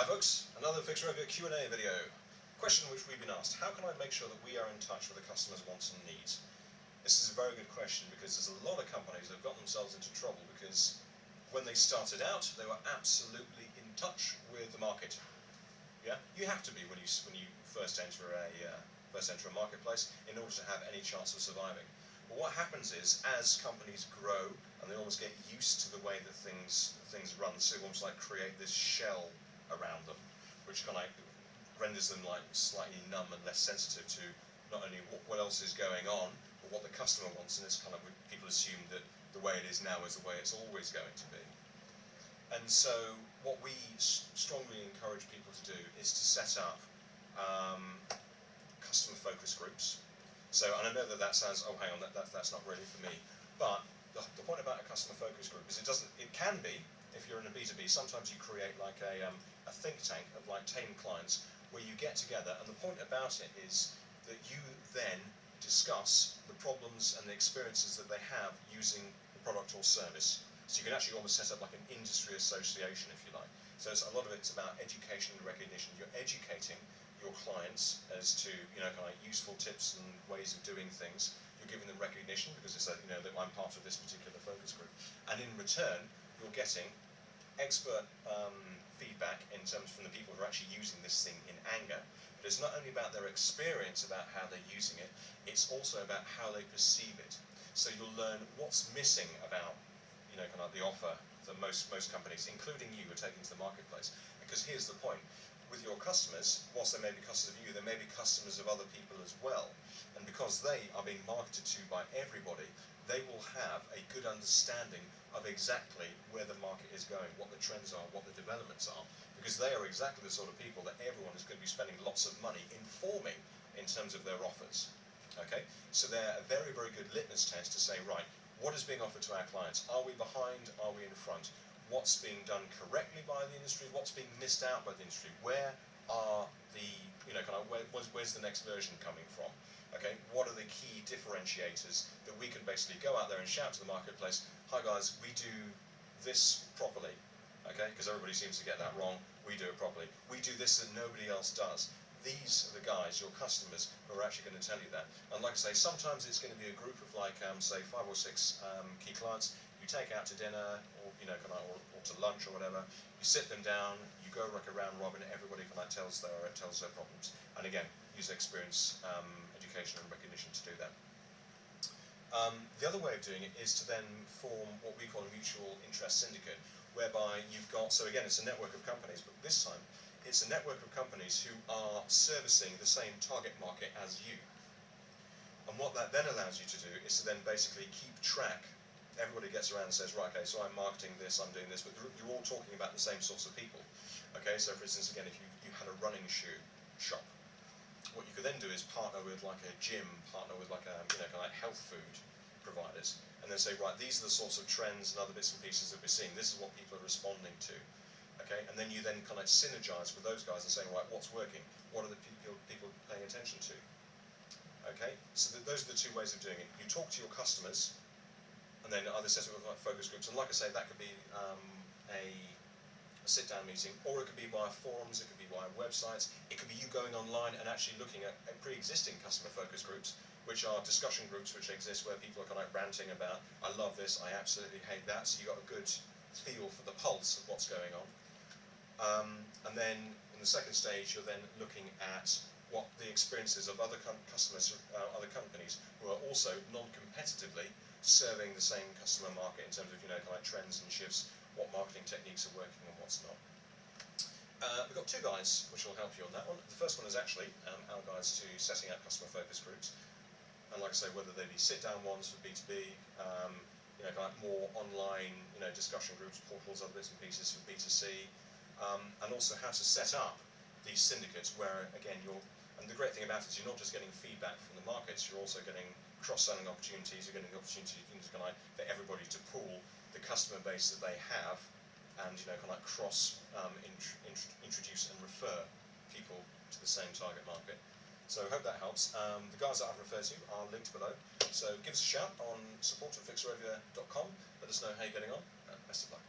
Hi folks, another Fixrovia Q&A video. Question which we've been asked: how can I make sure that we are in touch with the customer's wants and needs? This is a very good question because there's a lot of companies that have got themselves into trouble because when they started out they were absolutely in touch with the market. Yeah, you have to be when you first enter a marketplace in order to have any chance of surviving. But what happens is, as companies grow and they almost get used to the way that things run, so they almost like create this shell around them, which kind of renders them like slightly numb and less sensitive to not only what else is going on, but what the customer wants. And it's kind of, people assume that the way it is now is the way it's always going to be. And so what we strongly encourage people to do is to set up customer focus groups. So, and I know that sounds, oh hang on, that's not really for me, but the point about a customer focus group is it can be, if you're in a B2B, sometimes you create like a think tank of like 10 clients where you get together, and the point about it is that you then discuss the problems and the experiences that they have using the product or service. So you can actually almost set up like an industry association, if you like. So a lot of it's about education and recognition. You're educating your clients as to, kind of useful tips and ways of doing things. You're giving them recognition because it's that that I'm part of this particular focus group, and in return you're getting expert feedback in terms from the people who are actually using this thing in anger. But it's not only about their experience about how they're using it, it's also about how they perceive it. So you'll learn what's missing about kind of the offer that most companies, including you, are taking to the marketplace. Because here's the point: with your customers, whilst they may be customers of you, they may be customers of other people as well. And because they are being marketed to by everybody, they will have a good understanding of exactly where the market is going, what the trends are, what the developments are, because they are exactly the sort of people that everyone is going to be spending lots of money informing in terms of their offers. Okay, so they're a very, very good litmus test to say, right, what is being offered to our clients? Are we behind? Are we in front? What's being done correctly by the industry? What's being missed out by the industry? Where are the, where's the next version coming from? Okay, what are the key differentiators that we can basically go out there and shout to the marketplace, hi guys, we do this properly, okay, because everybody seems to get that wrong. We do it properly. We do this that nobody else does. These are the guys, your customers, who are actually going to tell you that. And like I say, sometimes it's going to be a group of like, say, 5 or 6 key clients you take out to dinner, or or to lunch or whatever. You sit them down, you go like a round robin, everybody kind of tells their problems. And again, use experience, education and recognition to do that. The other way of doing it is to then form what we call a mutual interest syndicate, whereby you've got, so again, it's a network of companies, but this time it's a network of companies who are servicing the same target market as you. And what that then allows you to do is to then basically keep track. Everybody gets around and says, right, okay, so I'm marketing this, I'm doing this, but you're all talking about the same sorts of people. Okay, so for instance, again, if you had a running shoe shop, what you could then do is partner with like a gym, partner with like a kind of like health food providers, and then say, right, these are the sorts of trends and other bits and pieces that we're seeing. This is what people are responding to. Okay, and then you then kind of synergize with those guys and saying, right, what's working? What are the people paying attention to? Okay, so those are the two ways of doing it. You talk to your customers, and then either set up with like focus groups, and like I say, that could be a sit-down meeting, or it could be via forums, it could be via websites, it could be you going online and actually looking at pre-existing customer focus groups, which are discussion groups which exist where people are kind of ranting about, I love this, I absolutely hate that, so you've got a good feel for the pulse of what's going on. And then in the second stage, you're then looking at what the experiences of other customers, other companies who are also non-competitively serving the same customer market in terms of kind of trends and shifts, what marketing techniques are working and what's not. We've got 2 guides which will help you on that one. The first one is actually our guides to setting up customer focus groups, and like I say, whether they be sit-down ones for B2B, kind of more online discussion groups, portals, other bits and pieces for B2C, and also how to set up these syndicates where, again, and the great thing about it is you're not just getting feedback from the markets, you're also getting cross-selling opportunities, you're getting the opportunity for everybody to pool the customer base that they have, and kind of introduce and refer people to the same target market. So I hope that helps. The guys that I've referred to are linked below, so give us a shout on support@fixrovia.com. Let us know how you're getting on, and best of luck.